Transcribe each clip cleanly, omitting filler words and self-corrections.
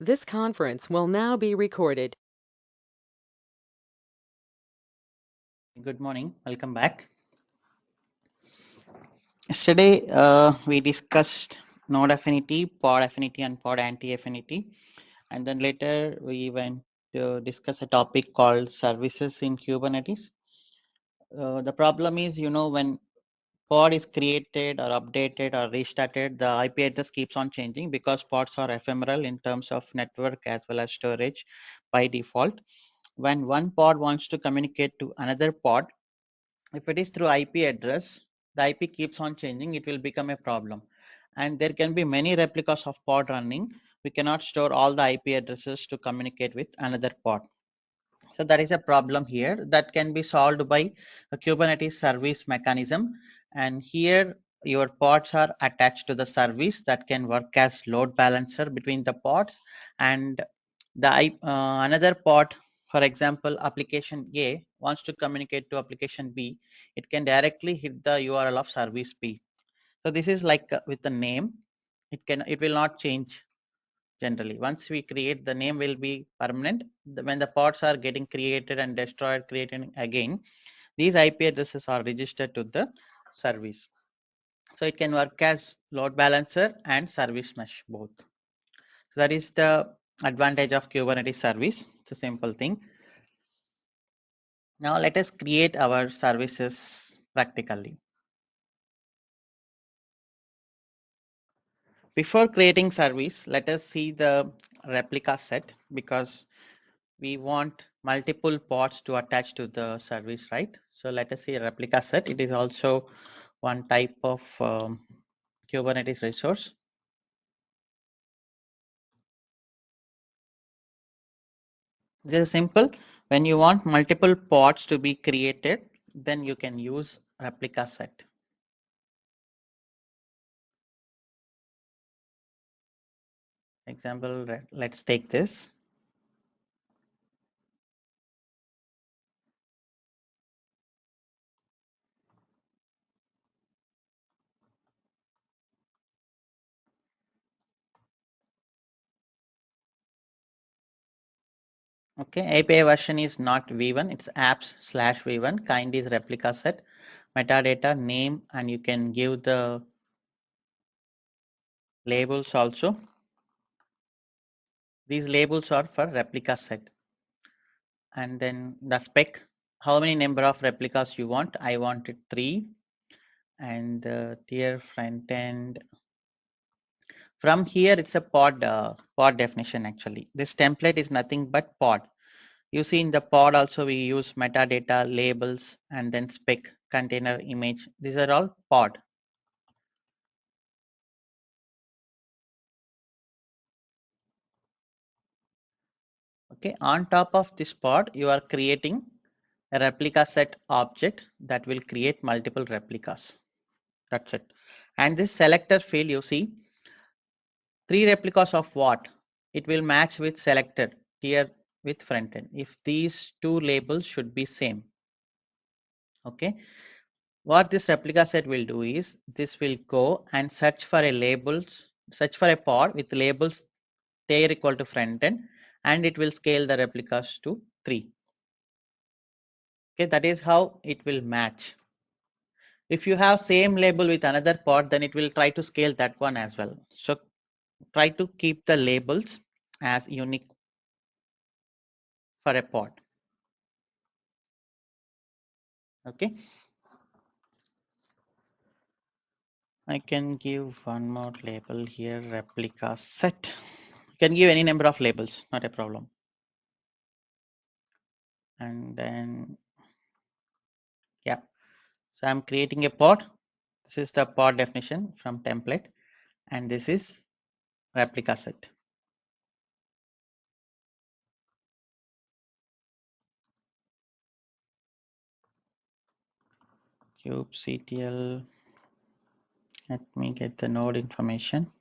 This conference will now be recorded. Good morning, welcome back. Yesterday we discussed node affinity, pod affinity, and pod anti-affinity, and then later we went to discuss a topic called services in Kubernetes. The problem is, when pod is created or updated or restarted, the IP address keeps on changing because pods are ephemeral in terms of network as well as storage by default. When one pod wants to communicate to another pod, if it is through IP address, the IP keeps on changing, it will become a problem. And there can be many replicas of pod running. We cannot store all the IP addresses to communicate with another pod. So that is a problem here that can be solved by a Kubernetes service mechanism. And here your pods are attached to the service that can work as load balancer between the pods, and another pod, for example, application A wants to communicate to application B, it can directly hit the URL of service B. So this is like with the name, it will not change generally. Once we create, the name will be permanent. When the pods are getting created and destroyed, created again, these IP addresses are registered to the service. So it can work as load balancer and service mesh both. So that is the advantage of Kubernetes service. It's a simple thing. Now let us create our services practically. Before creating service, let us see the replica set, because we want multiple pods to attach to the service, right? So let us see a replica set. It is also one type of Kubernetes resource. This is simple. When you want multiple pods to be created, then you can use replica set. Example, let's take this. Okay, API version is not v1, it's apps/v1. Kind is replica set. Metadata, name, and you can give the labels also. These labels are for replica set. And then the spec, how many number of replicas you want. I wanted 3. And the tier front end. From here, it's a pod definition actually. This template is nothing but pod. You see in the pod also we use metadata, labels, and then spec, container, image. These are all pod. Okay, on top of this pod, you are creating a replica set object that will create multiple replicas. That's it. And this selector field, you see, 3 replicas of what? It will match with selected here with front end. If these two labels should be same. Okay. What this replica set will do is this will go and search for a pod with labels tier equal to front end, and it will scale the replicas to 3. Okay, that is how it will match. If you have same label with another pod, then it will try to scale that one as well. So try to keep the labels as unique for a pod. Okay. I can give one more label here, replica set. You can give any number of labels, not a problem. And then, yeah. So I'm creating a pod. This is the pod definition from template, and this is replica set. kubectl. Let me get the node information.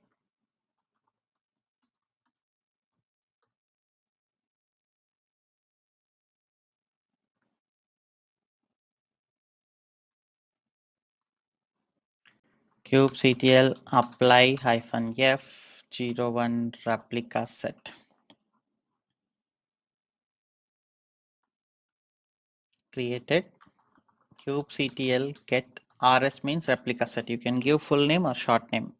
kubectl apply -f 01 replica set. created kubectl get rs means replica set. You can give full name or short name.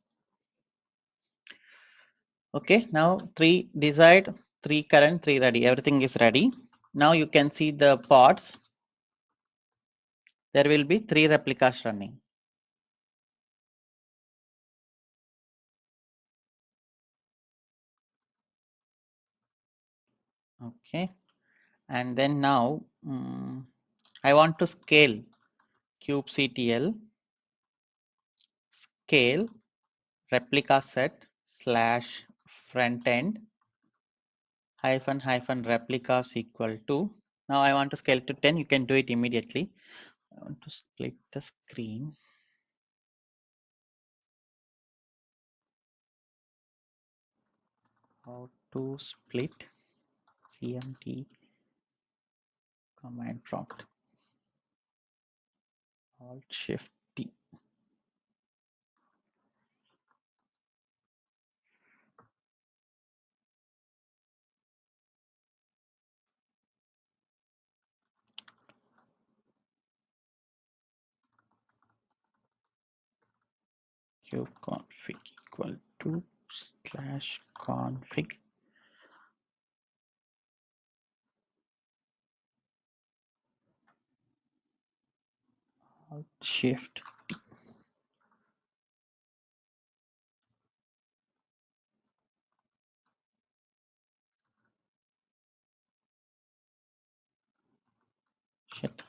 Okay, now 3 desired, 3 current, 3 ready. Everything is ready. Now you can see the pods. There will be 3 replicas running. Okay, and then now I want to scale kubectl scale replica set slash front end hyphen replicas equal to. Now I want to scale to 10. You can do it immediately. I want to split the screen. How to split cmd command prompt alt shift T. Qconfig equal to slash config alt shift shit.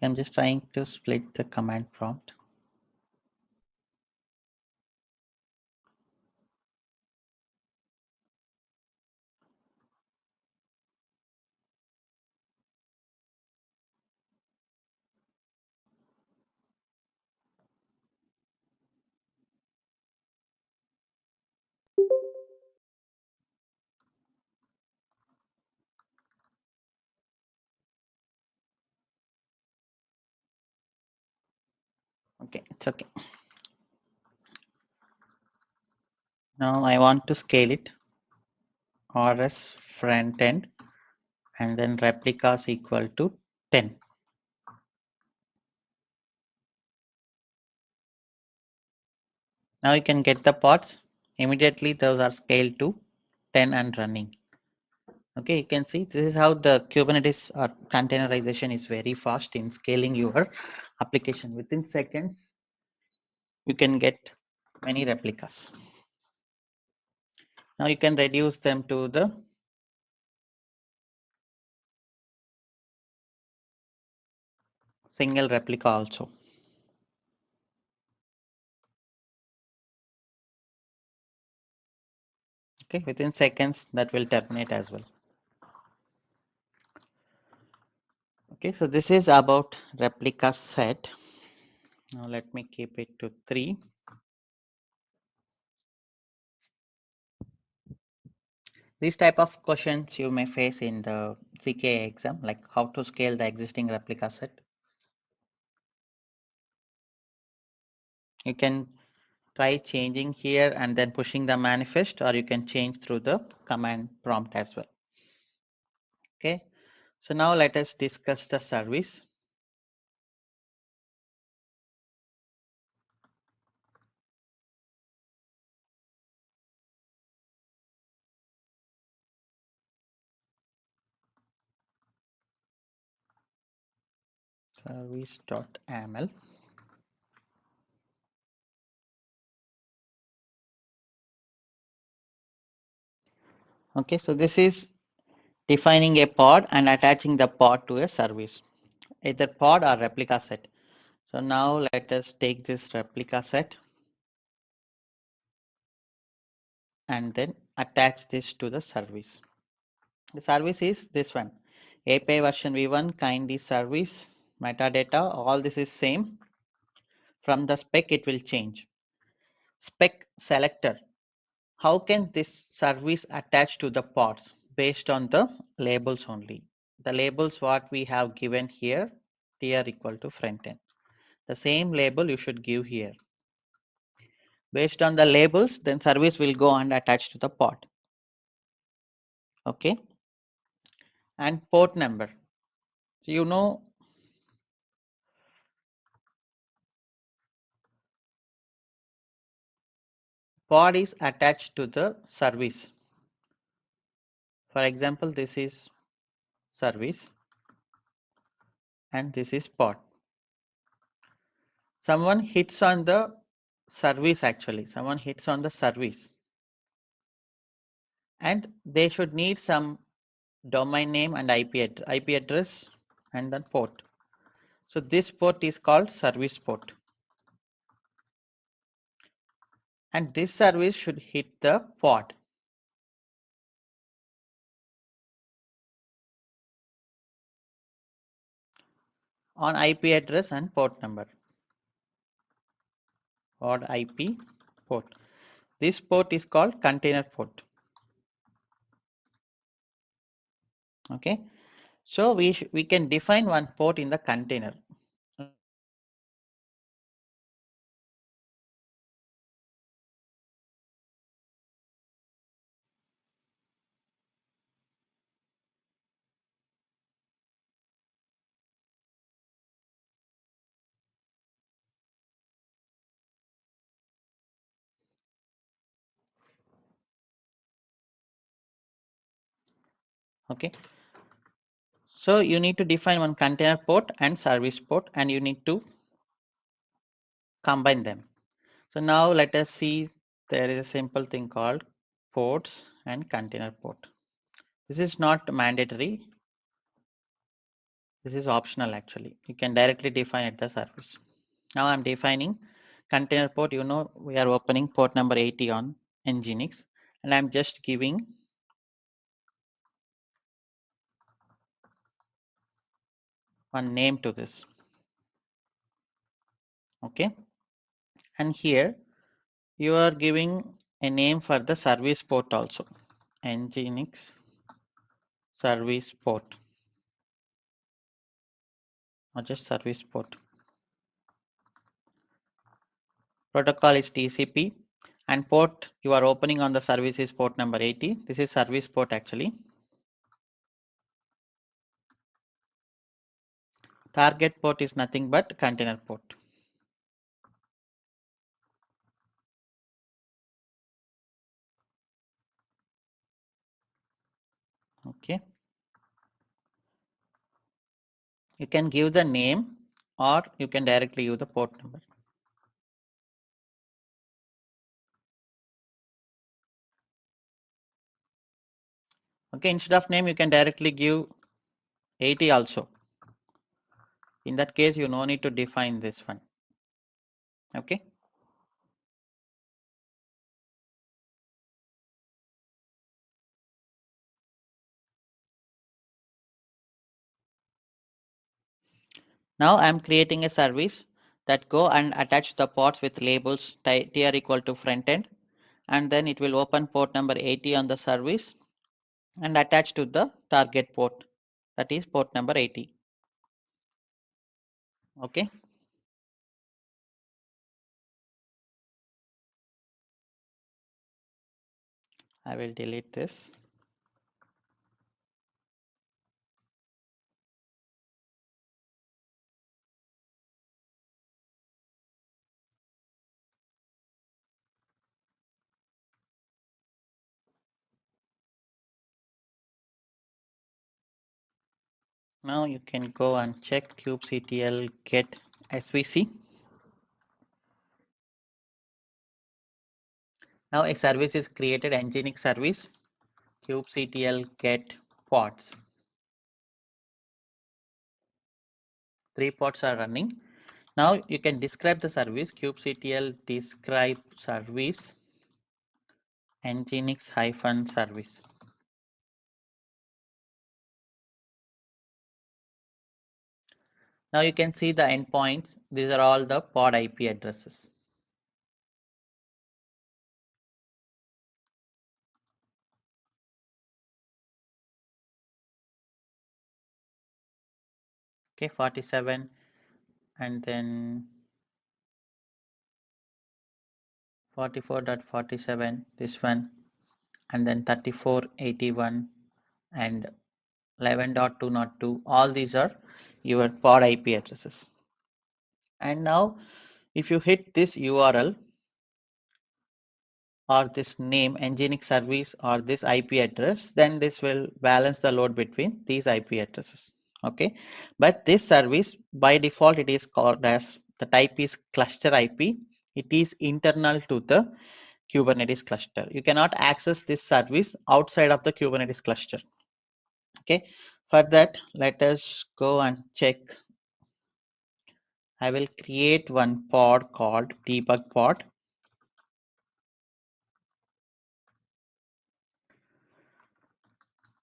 I'm just trying to split the command prompt. Okay, it's okay. Now I want to scale it rs front end and then replicas equal to 10. Now you can get the pods immediately. Those are scaled to 10 and running. Okay, you can see this is how the Kubernetes containerization is very fast in scaling your application. Within seconds, you can get many replicas. Now you can reduce them to the single replica also. Okay, within seconds that will terminate as well. Okay, so this is about replica set. Now let me keep it to 3. These type of questions you may face in the CKA exam, like how to scale the existing replica set. You can try changing here and then pushing the manifest, or you can change through the command prompt as well. Okay, so now let us discuss the service. Service.aml. Okay, so this is defining a pod and attaching the pod to a service, either pod or replica set. So now let us take this replica set and then attach this to the service. The service is this one, API version v1 kind is service metadata. All this is same. From the spec it will change. Spec selector, how can this service attach to the pods based on the labels only? The labels what we have given here, tr equal to front end. The same label you should give here. Based on the labels, then service will go and attach to the pod. Okay. And port number. You know, pod is attached to the service. For example, this is service and this is pod. Someone hits on the service actually. Someone hits on the service. And they should need some domain name and IP address and then port. So this port is called service port. And this service should hit the pod. On IP address and port number. Pod IP port. This port is called container port. Okay. So we can define one port in the container. Okay. So you need to define one container port and service port and you need to combine them. So now let us see, there is a simple thing called ports and container port. This is not mandatory. This is optional actually. You can directly define at the service. Now I'm defining container port. You know, we are opening port number 80 on Nginx and I'm just giving one name to this. Okay. And here you are giving a name for the service port also. Nginx service port or just service port. Protocol is TCP and port you are opening on the service is port number 80. This is service port actually. Target port is nothing but container port. Okay. You can give the name or you can directly give the port number. Okay, instead of name you can directly give 80 also. In that case you no need to define this one. Okay. Now I am creating a service that go and attach the ports with labels tr equal to front end and then it will open port number 80 on the service and attach to the target port, that is port number 80. Okay. I will delete this. Now you can go and check kubectl get svc. Now a service is created, Nginx service kubectl get pods. 3 pods are running. Now you can describe the service kubectl describe service nginx -service. Now you can see the endpoints. These are all the pod IP addresses. Okay, 47, and then 44.47, this one, and then 3481 and 11.202. All these are your pod IP addresses. And now if you hit this URL or this name Nginx service or this IP address, then this will balance the load between these IP addresses. Okay, but this service by default it is called as, the type is cluster IP. It is internal to the Kubernetes cluster. You cannot access this service outside of the Kubernetes cluster. Okay, for that let us go and check. I will create one pod called debug pod.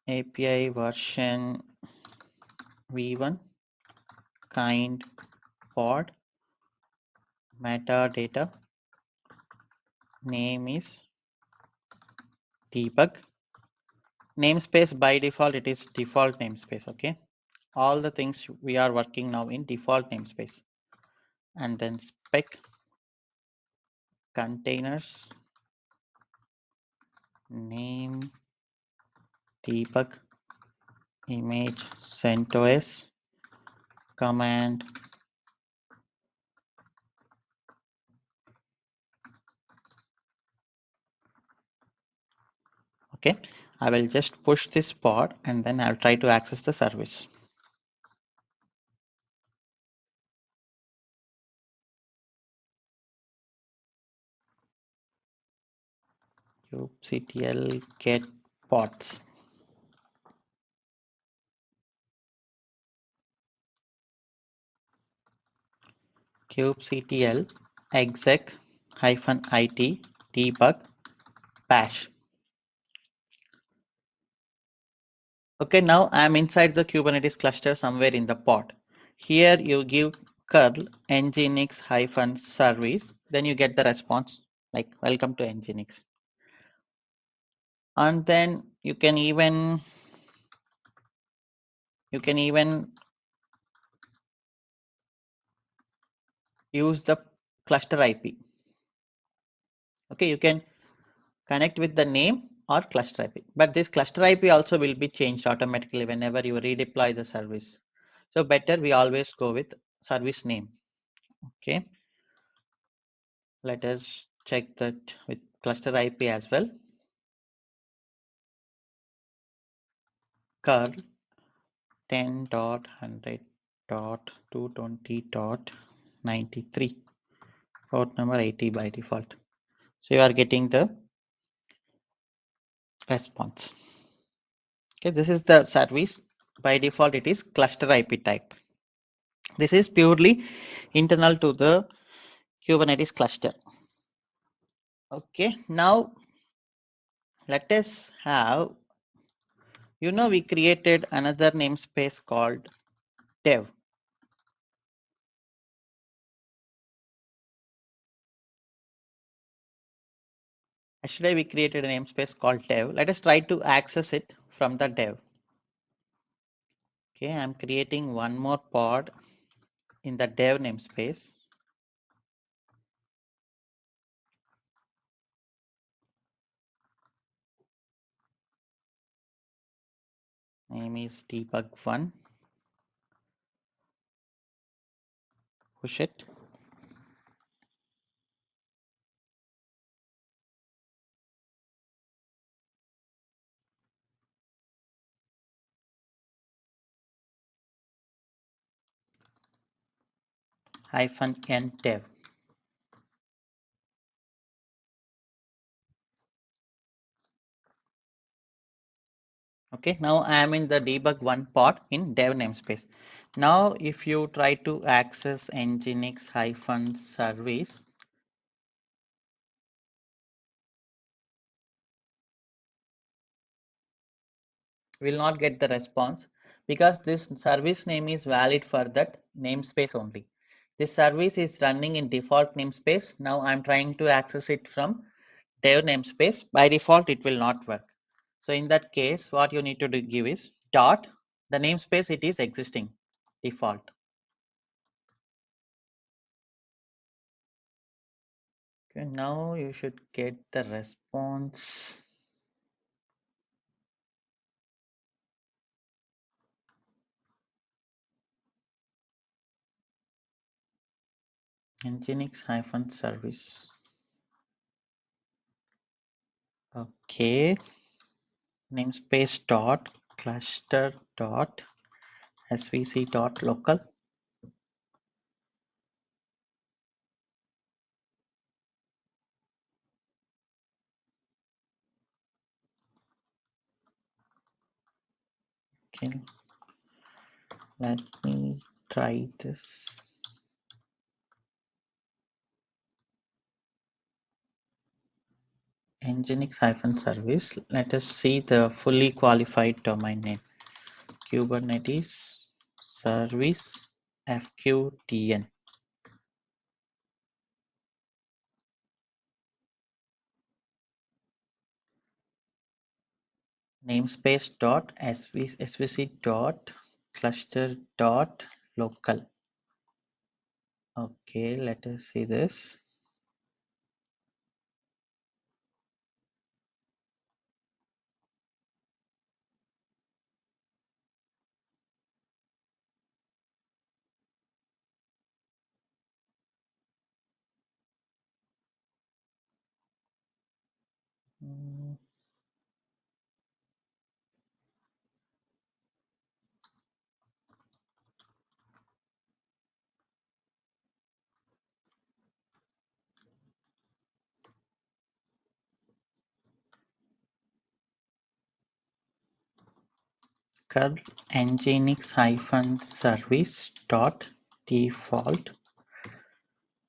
API version v1 kind pod, metadata name is debug. Namespace by default it is default namespace. Okay, all the things we are working now in default namespace. And then spec containers name debug image CentOS command. Okay, I will just push this pod and then I'll try to access the service. kubectl get pods. kubectl exec -it debug bash. Okay, now I'm inside the Kubernetes cluster somewhere in the pod. Here you give curl nginx service, then you get the response like welcome to nginx. And then you can even use the cluster IP. Okay, you can connect with the name or cluster IP, but this cluster IP also will be changed automatically whenever you redeploy the service. So better we always go with service name. Okay, let us check that with cluster IP as well. Curl 10.100.220.93, port number 80 by default. So you are getting the response. Okay, this is the service. By default it is cluster IP type. This is purely internal to the Kubernetes cluster. Okay, now let us have, we created another namespace called dev. Actually, we created a namespace called dev. Let us try to access it from the dev. Okay, I'm creating one more pod in the dev namespace. Name is debug1. Push it. -n dev. Okay, now I am in the debug1 pod in dev namespace. Now if you try to access nginx-service, will not get the response because this service name is valid for that namespace only. This service is running in default namespace. Now I'm trying to access it from dev namespace. By default it will not work. So in that case what you need to give is dot, the namespace it is existing. default. Okay, now you should get the response. Nginx-service. Okay, namespace dot cluster dot svc dot local. Okay, let me try this. Nginx-service. Let us see the fully qualified domain name. Kubernetes service fqdn. Namespace dot svc dot cluster dot local. Okay, let us see this. Mm, curl nginx-service dot default.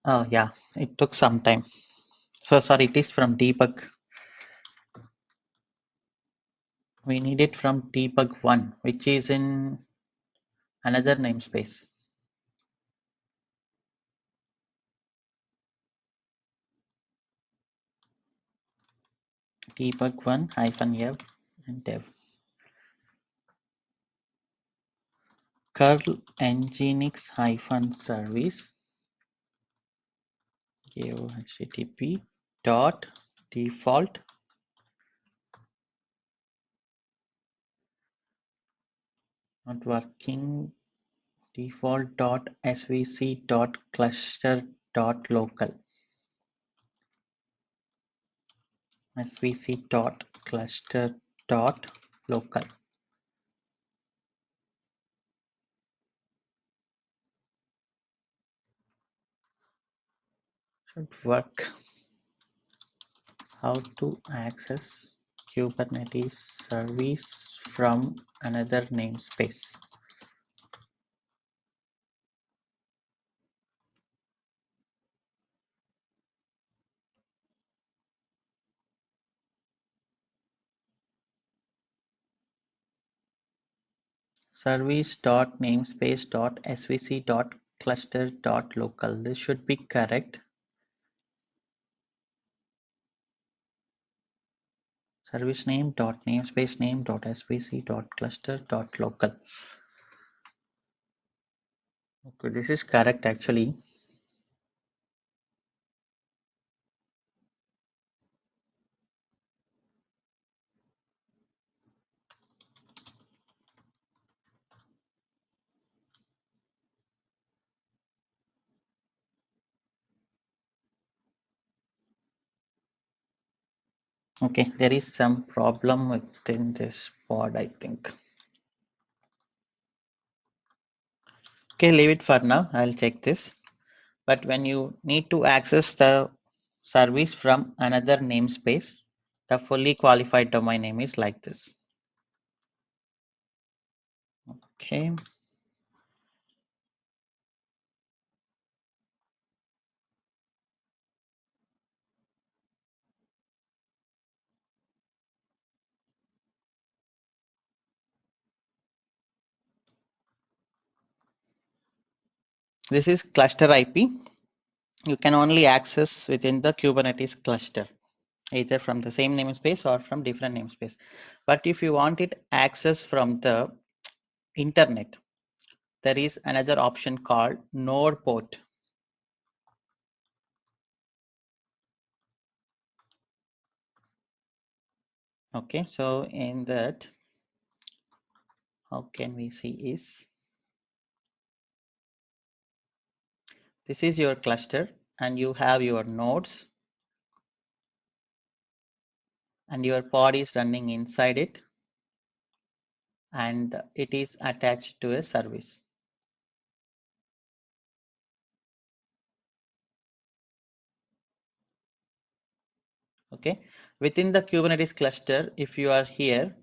Oh yeah, it took some time. So sorry, it is from debug. We need it from debug 1, which is in another namespace. Debug 1 hyphen f and dev. Curl nginx-service give http dot default not working default dot svc dot cluster dot local svc dot cluster dot local should work. How to access Kubernetes service from another namespace. Service dot namespace dot svc dot cluster dot local. This should be correct. Service name dot namespace name dot svc dot cluster dot local. Okay, this is correct actually. Okay, there is some problem within this pod, I think. Okay, leave it for now. I'll check this. But when you need to access the service from another namespace, the fully qualified domain name is like this. Okay. This is cluster IP. You can only access within the Kubernetes cluster, either from the same namespace or from different namespace. But if you want it access from the internet, there is another option called node port. Okay, so in that, how can we see is this is your cluster and you have your nodes and your pod is running inside it and it is attached to a service. Okay, within the Kubernetes cluster, if you are here,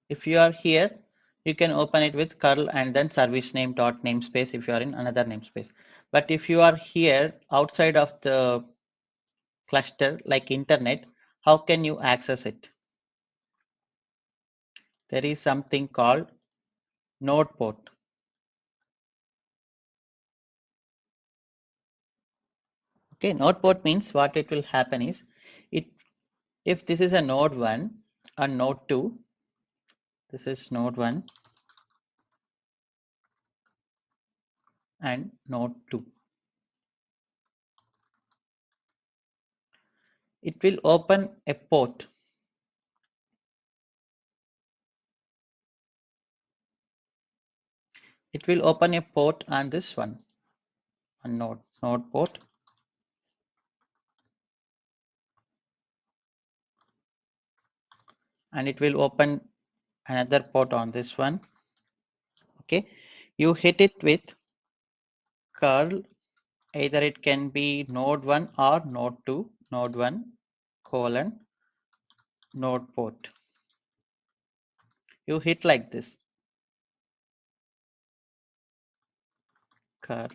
if you are here, you can open it with curl and then service name dot namespace if you are in another namespace. But if you are here outside of the cluster like internet, how can you access it? There is something called node port. Okay, node port means what it will happen is it if this is a node 1 and node 2, this is node 1 and node 2. It will open a port. It will open a port on this one, a node port. And it will open another port on this one. Okay, you hit it with curl, either it can be node 1 or node 2, node 1 colon node port. You hit like this, curl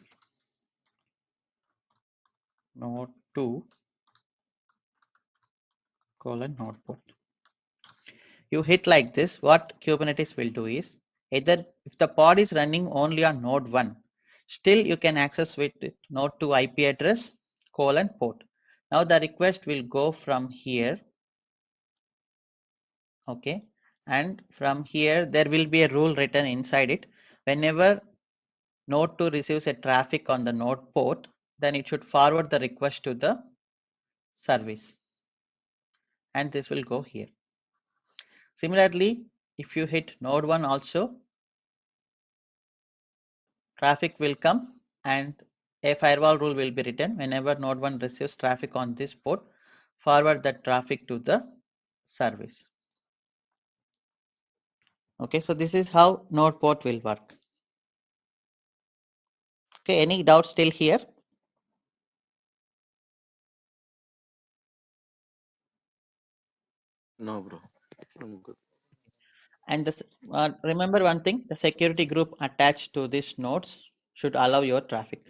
node 2 colon node port. You hit like this, what Kubernetes will do is either if the pod is running only on node 1, still you can access with node 2 IP address colon port. Now the request will go from here. Okay, and from here there will be a rule written inside it. Whenever node 2 receives a traffic on the node port, then it should forward the request to the service and this will go here. Similarly, if you hit node 1 also, traffic will come and a firewall rule will be written. Whenever node 1 receives traffic on this port, forward that traffic to the service. Okay, so this is how node port will work. Okay, any doubts still here? No, bro. I'm good. And remember one thing, the security group attached to these nodes should allow your traffic.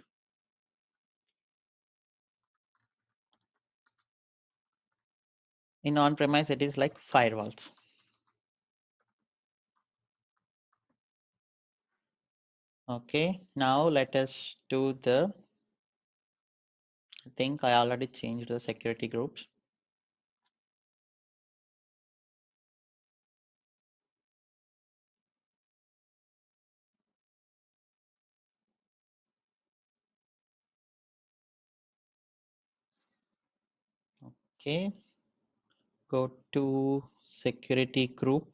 In on-premise, it is like firewalls. Okay, now let us do the, I think I already changed the security groups. Okay, go to security group.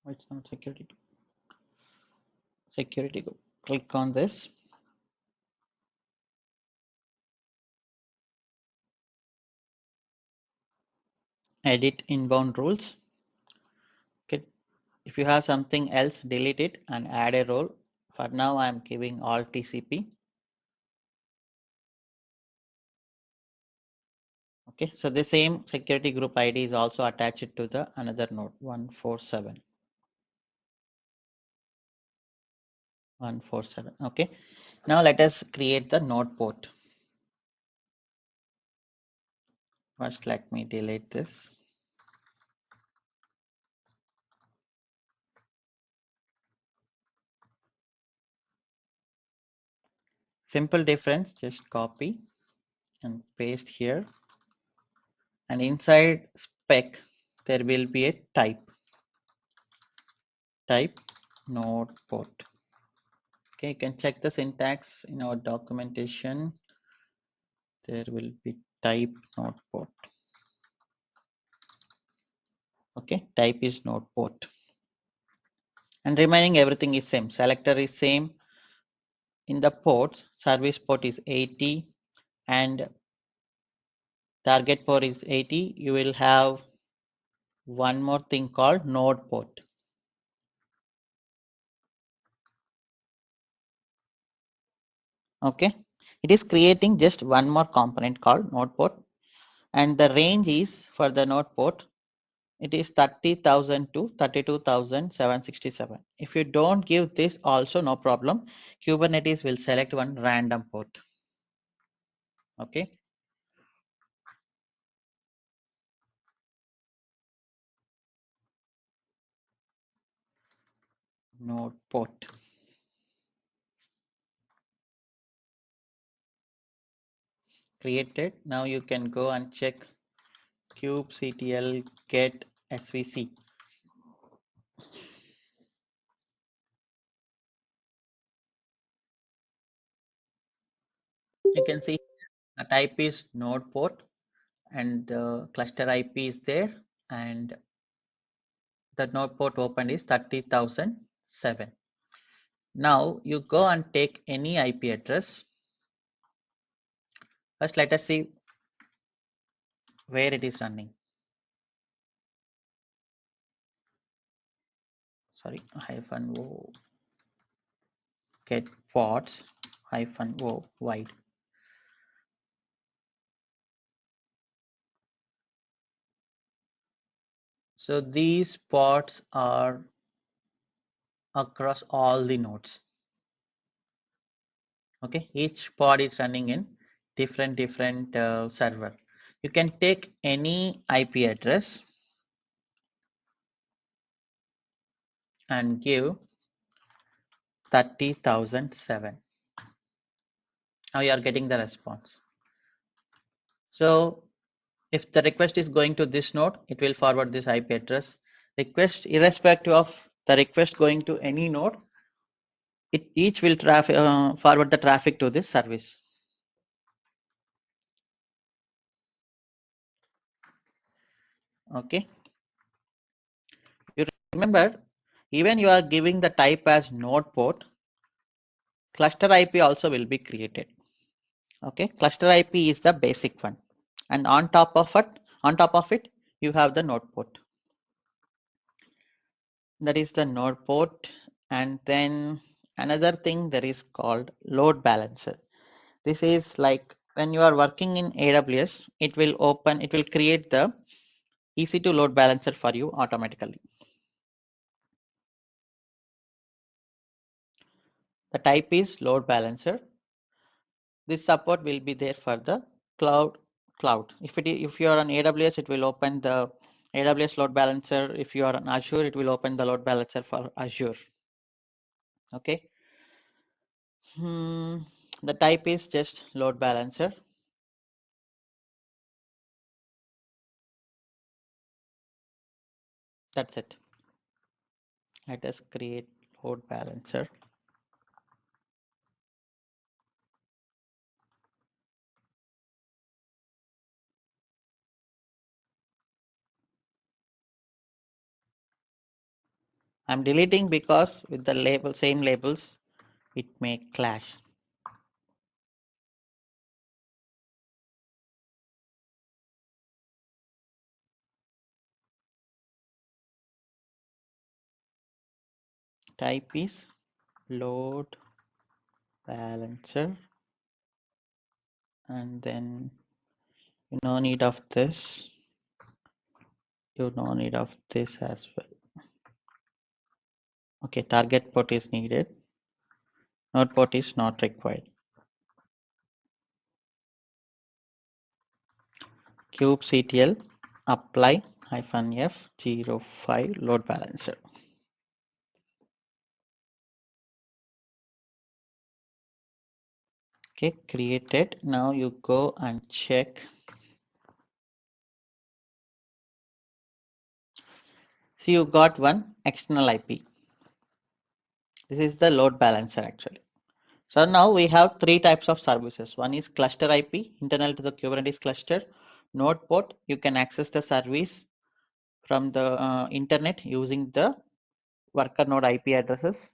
Oh, it's not security group. Security group. Click on this. Edit inbound rules. Okay, if you have something else, delete it and add a role. For now, I am giving all TCP. Okay, so the same security group ID is also attached to the another node 147. 147. Okay, now let us create the node port. First, let me delete this. Simple difference, just copy and paste here. And inside spec, there will be a type node port. Okay, you can check the syntax in our documentation. There will be type node port. Okay, type is node port. And remaining everything is same. Selector is same. In the ports, service port is 80 and target port is 80. You will have one more thing called node port. Okay, it is creating just one more component called node port, and the range is for the node port, it is 30,000 to 32,767. If you don't give this also, no problem, Kubernetes will select one random port. Okay, node port created. Now you can go and check kubectl get svc. You can see the type is node port and the cluster IP is there, and the node port opened is 30,007. Now you go and take any IP address. First, let us see where it is running. Sorry, -o get ports -o wide. So these ports are across all the nodes. Okay, each pod is running in different server. You can take any IP address and give 30,007. Now you are getting the response. So if the request is going to this node, it will forward this IP address. Request, irrespective of the request going to any node, it each will forward the traffic to this service. Okay. You remember, even you are giving the type as node port, cluster IP also will be created. Okay, cluster IP is the basic one, and on top of it, you have the node port. That is the node port, and then another thing that is called load balancer. This is like when you are working in AWS, it will create the EC2 load balancer for you automatically. The type is load balancer. This support will be there for the cloud. If you are on AWS, it will open the AWS load balancer. If you are on Azure, it will open the load balancer for Azure. Okay. The type is just load balancer. That's it. Let us create load balancer. I'm deleting because with the same labels, it may clash. Type is load balancer, and then You no need of this. You no need of this as well. Okay, target port is needed. Node port is not required. kubectl apply -f05 load balancer. Okay, created. Now you go and check. See, you got one external IP. This is the load balancer actually. So now we have three types of services. One is cluster IP, internal to the Kubernetes cluster. Node port, you can access the service from the internet using the worker node IP addresses.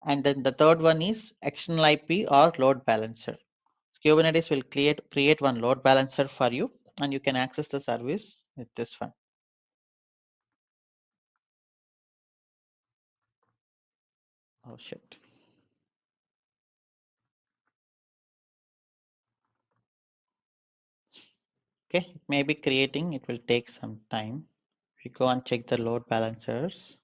And then the third one is external IP or load balancer. Kubernetes will create one load balancer for you, and you can access the service with this one. Oh shit. Okay, it may be creating, it will take some time. If you go and check the load balancers.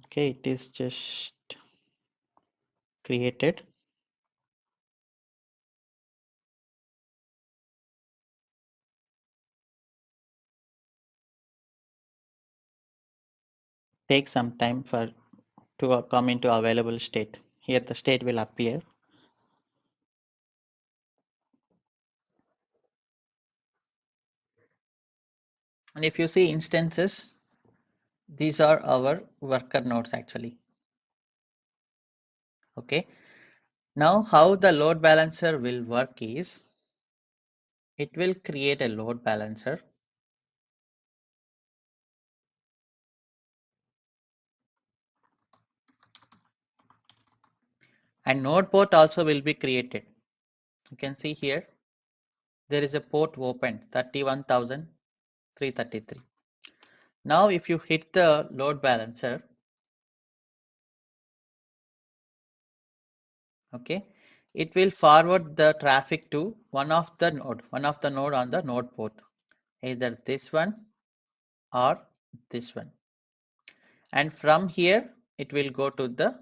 Okay, it is just created. Take some time for to come into available state. Here the state will appear. And if you see instances, these are our worker nodes actually. Okay. Now how the load balancer will work is, it will create a load balancer. And node port also will be created. You can see here, there is a port open 31,333. Now if you hit the load balancer, okay, it will forward the traffic to one of the node on the node port, either this one or this one. And from here, it will go to the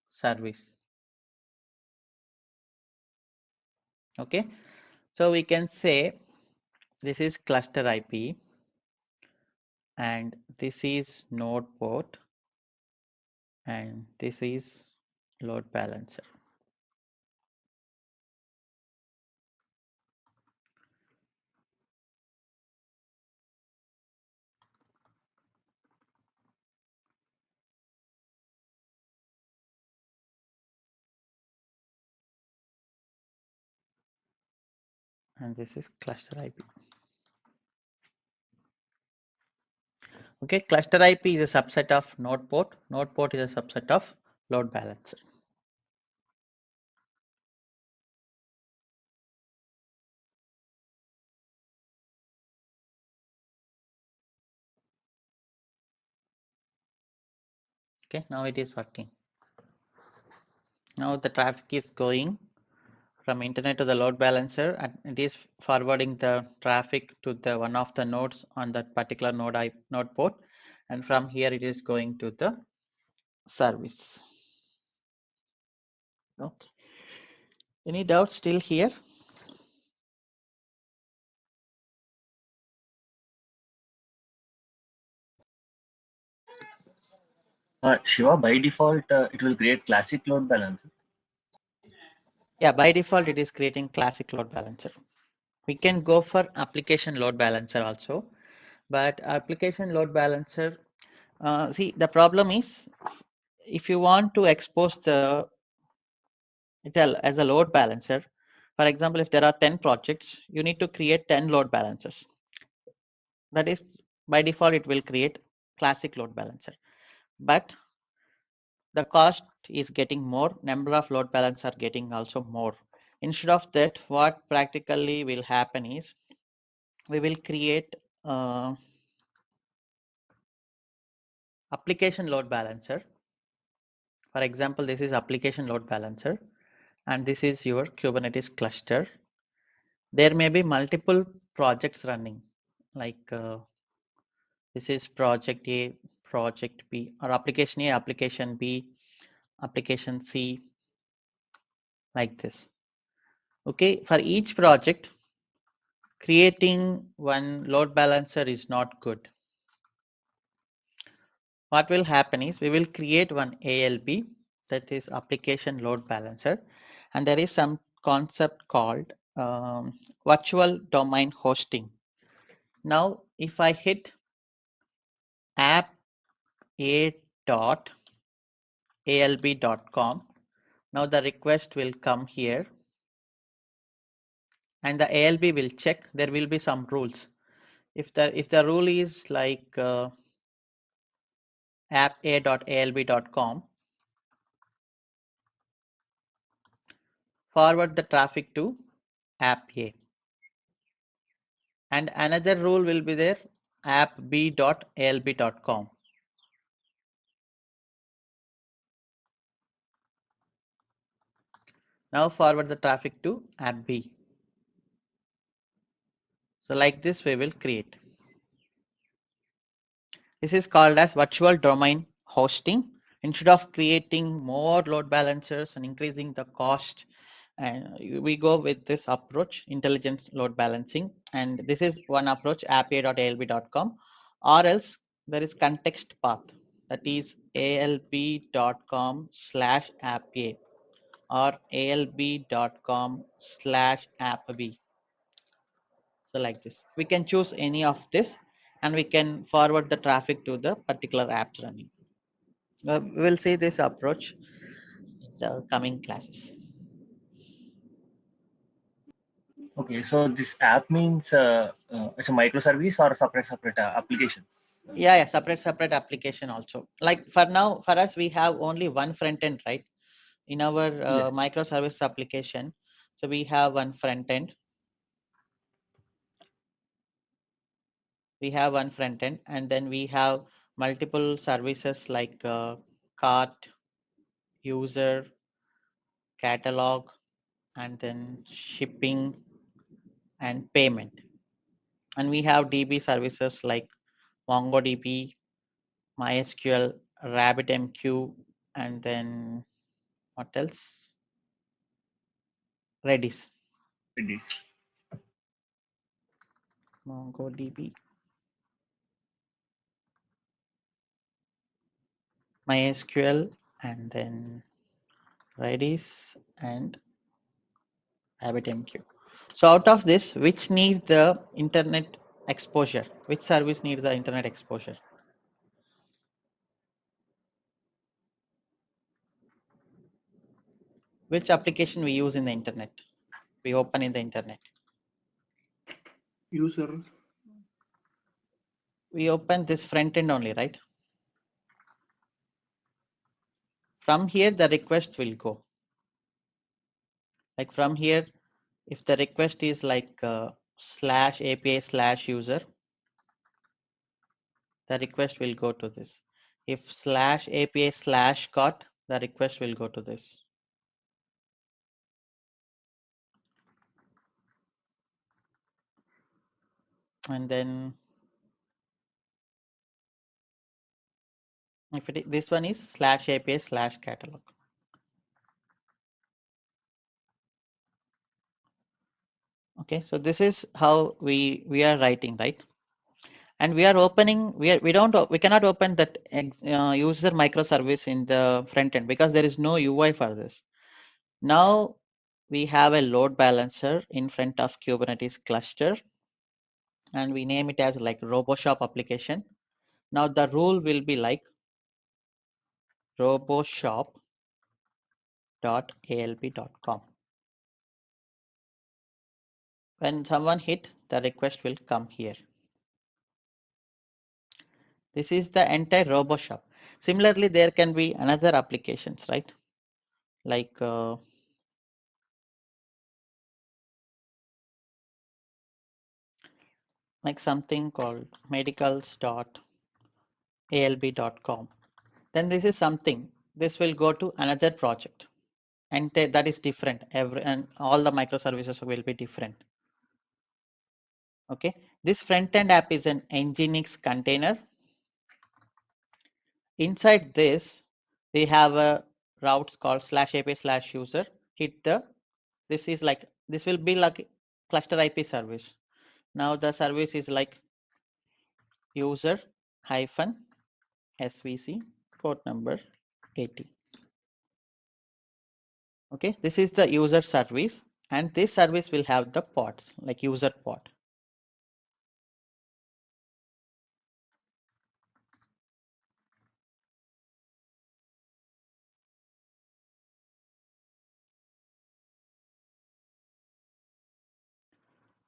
service. Okay, so we can say this is cluster IP and this is node port and this is load balancer. And this is cluster IP. Okay, cluster IP is a subset of node port. Node port is a subset of load balancer. Okay, now it is working. Now the traffic is going from internet to the load balancer and it is forwarding the traffic to the one of the nodes on that particular node port, and from here it is going to the service. Okay, any doubts still here? Shiva, by default, it will create classic load balancer. Yeah, by default it is creating classic load balancer. We can go for application load balancer also, but application load balancer, see the problem is, if you want to expose the as a load balancer, for example, if there are 10 projects, you need to create 10 load balancers. That is, by default it will create classic load balancer, but the cost is getting more, number of load balancers are getting also more. Instead of that, what practically will happen is, we will create application load balancer. For example, this is application load balancer. and this is your Kubernetes cluster. There may be multiple projects running, like this is project A, project B, or application A, application B, application C, like this. Okay, for each project, creating one load balancer is not good. What will happen is we will create one ALB, that is application load balancer, and there is some concept called virtual domain hosting. Now, if I hit app a.alb.com, now the request will come here, and the ALB will check. There will be some rules. If the rule is like app.a.alb.com, forward the traffic to app A. And another rule will be there, app.b.alb.com. Now forward the traffic to app B. So like this we will create. This is called as virtual domain hosting. Instead of creating more load balancers and increasing the cost, and we go with this approach, intelligent load balancing. And this is one approach, app.alb.com, or else there is context path, that is alb.com/app or alb.com/appb. So like this, we can choose any of this, and we can forward the traffic to the particular app running. We will see this approach in the coming classes. Okay, so this app means it's a microservice or a separate application. Yeah, separate application also. Like for now, for us, we have only one front end, right? In our Yes. microservice application, so we have one front end. We have one front end, and then we have multiple services like cart, user, catalog, and then shipping and payment. And we have DB services like MongoDB, MySQL, RabbitMQ, and then what else? Redis. It is. MongoDB, MySQL, and then Redis and RabbitMQ. So out of this, which needs the internet exposure? Which service needs the internet exposure? Which application we use in the internet? We open in the internet. User. We open this front end only, right? From here, the request will go. Like from here, if the request is like /API/user, the request will go to this. If /API/cart, the request will go to this. And then if this one is /API/catalog. Okay, so this is how we are writing, right? And we are opening, we cannot open that user microservice in the front end because there is no UI for this. Now we have a load balancer in front of Kubernetes cluster, and we name it as like RoboShop application. Now the rule will be like roboshop.alb.com. When someone hit, the request will come here. This is the entire RoboShop. Similarly, there can be another applications, right? Like something called medicals.alb.com. Then this is something. This will go to another project. and that is different. And all the microservices will be different. Okay, this front-end app is an Nginx container. Inside this, we have a routes called /api/user. Hit the, this will be like cluster IP service. Now the service is like user hyphen svc port number 80. Okay, this is the user service, and this service will have the pods like user pod.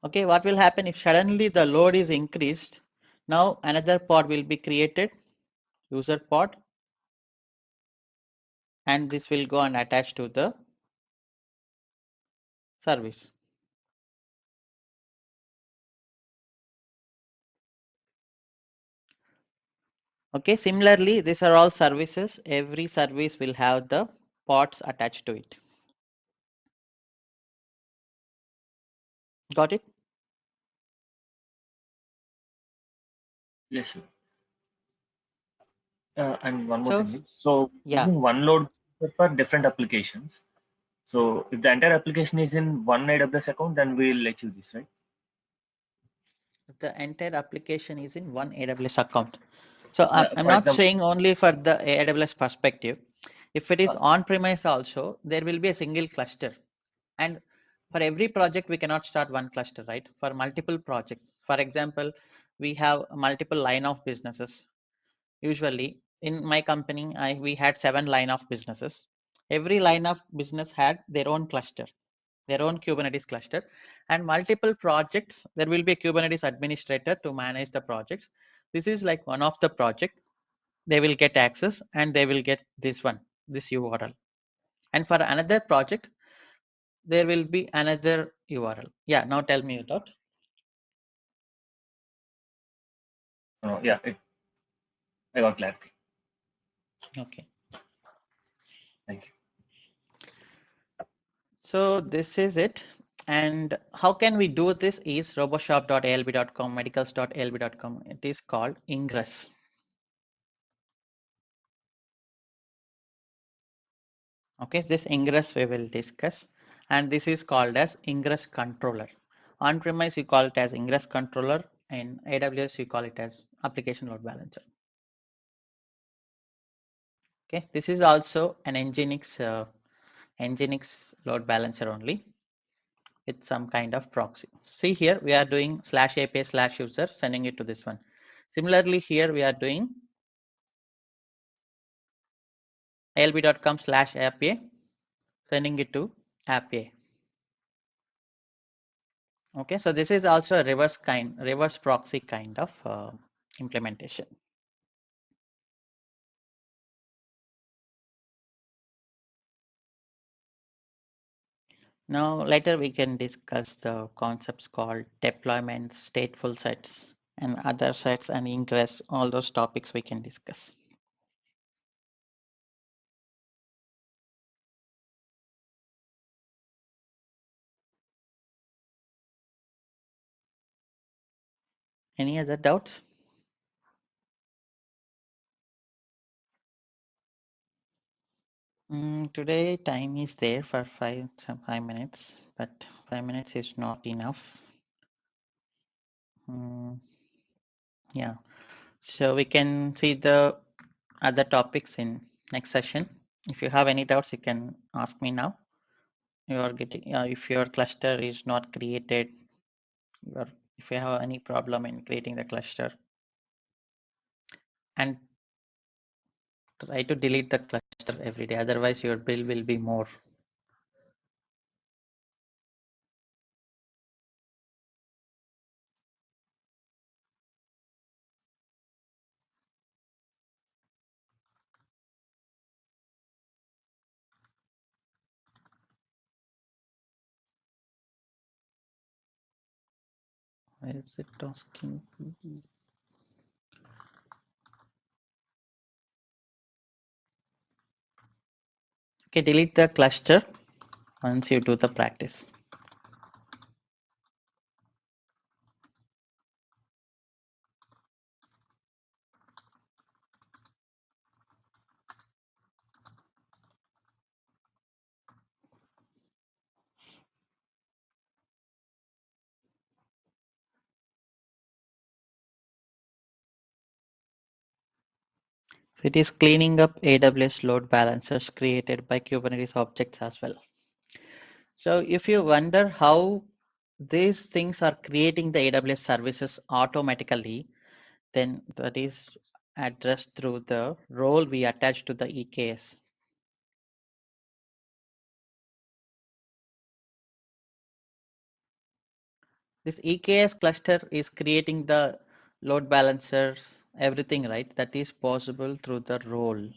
Okay, what will happen if suddenly the load is increased? Now another pod will be created, user pod, and this will go and attach to the service. Okay, similarly, these are all services. Every service will have the pods attached to it. Got it? Yes, sir. And one more So, thing. So yeah, using one load for different applications. So if the entire application is in one AWS account, then we'll let you this, right? the entire application is in one AWS account. So I'm For not example, saying only for the AWS perspective. If it is on-premise also, there will be a single cluster. And for every project, we cannot start one cluster, right? For multiple projects. For example, we have multiple line of businesses. Usually in my company, we had 7 line of businesses. Every line of business had their own cluster, their own Kubernetes cluster, and multiple projects. There will be a Kubernetes administrator to manage the projects. This is like one of the project. They will get access and they will get this one, this URL. And for another project, there will be another URL. Yeah, now tell me your thought. yeah, I got clarity. Okay. Thank you. So this is it. And how can we do this is roboshop.alb.com, medicals.alb.com. It is called Ingress. Okay, this Ingress we will discuss. And this is called as Ingress controller. On premise, you call it as Ingress controller. In AWS, you call it as application load balancer. Okay, this is also an Nginx load balancer only. It's some kind of proxy. See here, we are doing /api/user, sending it to this one. Similarly, here we are doing alb.com/api, sending it to api. Okay, so this is also a reverse proxy kind of implementation. Now later we can discuss the concepts called deployments, stateful sets, and other sets and ingress. All those topics we can discuss. Any other doubts? Today time is there for 5 minutes, but 5 minutes is not enough. Yeah, so we can see the other topics in next session. If you have any doubts, you can ask me now. You are getting if your cluster is not created, if you have any problem in creating the cluster, and try to delete the cluster every day. Otherwise, your bill will be more. Why is it asking? Okay, delete the cluster once you do the practice. So it is cleaning up AWS load balancers created by Kubernetes objects as well. So if you wonder how these things are creating the AWS services automatically, then that is addressed through the role we attach to the EKS. This EKS cluster is creating the load balancers, everything, right? That is possible through the role.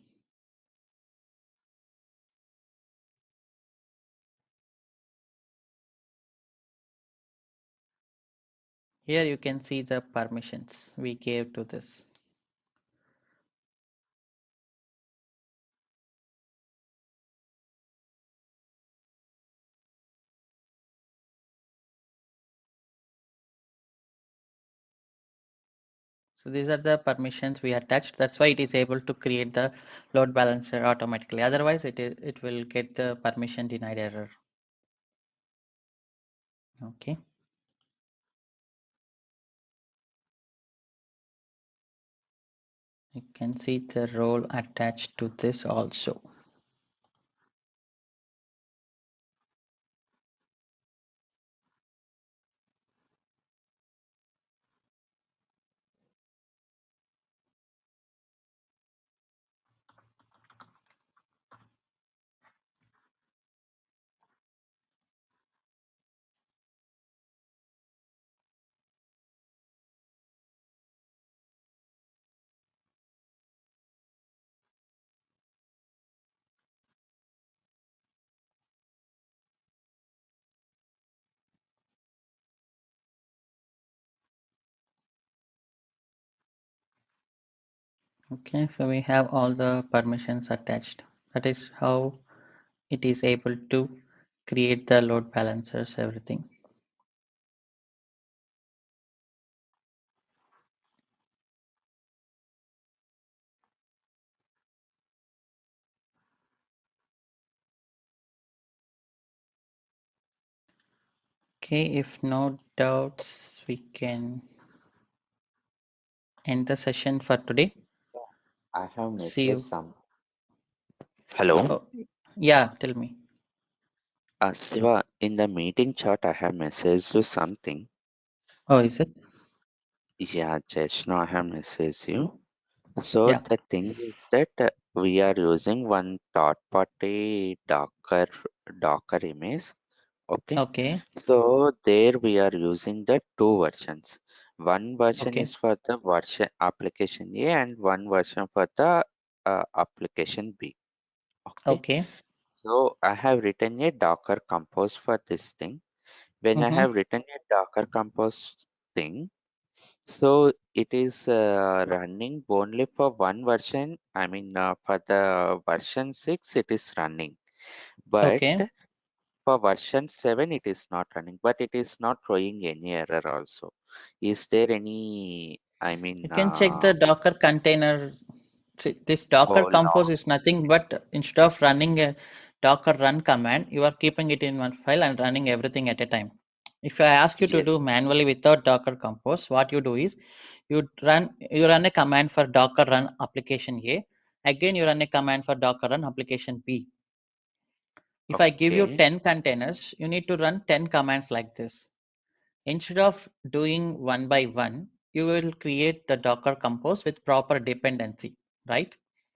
Here you can see the permissions we gave to this. So these are the permissions we attached. That's why it is able to create the load balancer automatically. Otherwise, it will get the permission denied error. Okay. You can see the role attached to this also. Okay, so we have all the permissions attached. That is how it is able to create the load balancers, everything. Okay, if no doubts, we can end the session for today. I have See messaged you. some. Hello, Oh, yeah, tell me. Siva. In the meeting chat, I have messaged you something. Oh, is it? Yeah, just now I have messaged you. So Yeah. the thing is that we are using one third-party Docker image. Okay. Okay. So there we are using the two versions. One version Okay. is for the version application A and one version for the application B. Okay. Okay. So I have written a Docker compose for this thing. When I Mm-hmm. have written a Docker compose thing, so it is running only for one version. I mean, for the version 6, it is running, but Okay. for version 7, it is not running, but it is not throwing any error also. Is there any, I You mean, can check the Docker container. See, this Docker oh, compose is nothing but instead of running a Docker run command, you are keeping it in one file and running everything at a time. If I ask you to yes, do manually without Docker compose, what you do is you run a command for Docker run application A. Again, you run a command for Docker run application B. If I give you okay, 10 containers, you need to run 10 commands like this. Instead of doing one by one, you will create the Docker compose with proper dependency, right?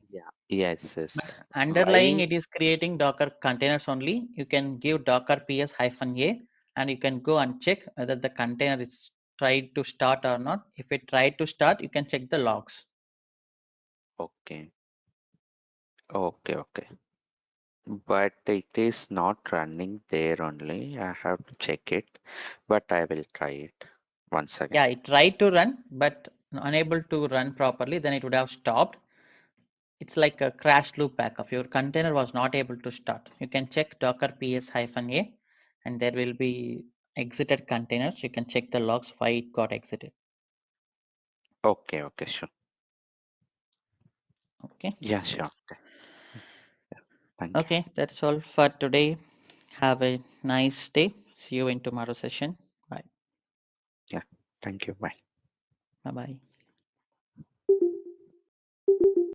yeah, yes, yes. But underlying Why? it is creating Docker containers only. You can give Docker ps-a and you can go and check whether the container is tried to start or not. If it tried to start, you can check the logs. Okay, okay, okay. But it is not running there only. I have to check it, but I will try it once again. Yeah, it tried to run, but unable to run properly. Then it would have stopped. it's like a crash loop backup. Your container was not able to start. You can check docker ps-a and there will be exited containers. You can check the logs why it got exited. Okay, okay, sure. Okay. Yeah, sure. Okay. Yeah, thank you. Okay, that's all for today. Have a nice day. See you in tomorrow's session. Bye. Yeah, thank you. Bye. Bye bye.